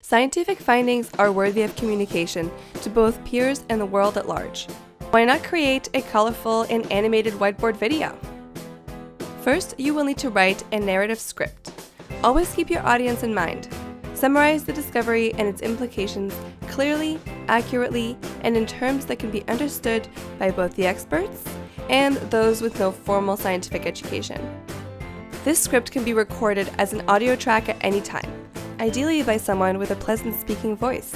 Scientific findings are worthy of communication to both peers and the world at large. Why not create a colorful and animated whiteboard video? First, you will need to write a narrative script. Always keep your audience in mind. Summarize the discovery and its implications clearly, accurately, and in terms that can be understood by both the experts and those with no formal scientific education. This script can be recorded as an audio track at any time, ideally by someone with a pleasant speaking voice.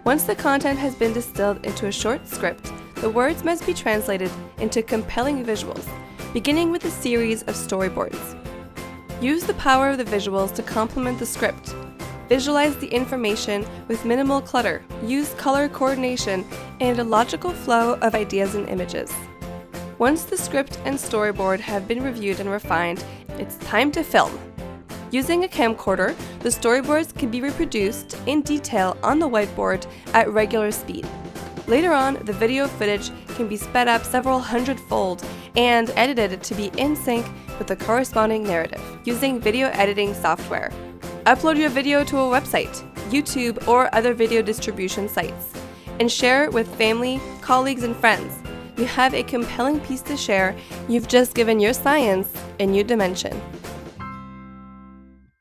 Once the content has been distilled into a short script, the words must be translated into compelling visuals, beginning with a series of storyboards. Use the power of the visuals to complement the script. Visualize the information with minimal clutter. Use color coordination and a logical flow of ideas and images. Once the script and storyboard have been reviewed and refined, it's time to film. Using a camcorder, the storyboards can be reproduced in detail on the whiteboard at regular speed. Later on, the video footage can be sped up several hundredfold and edited to be in sync with the corresponding narrative using video editing software. Upload your video to a website, YouTube, or other video distribution sites, and share it with family, colleagues, and friends. You have a compelling piece to share. You've just given your science a new dimension.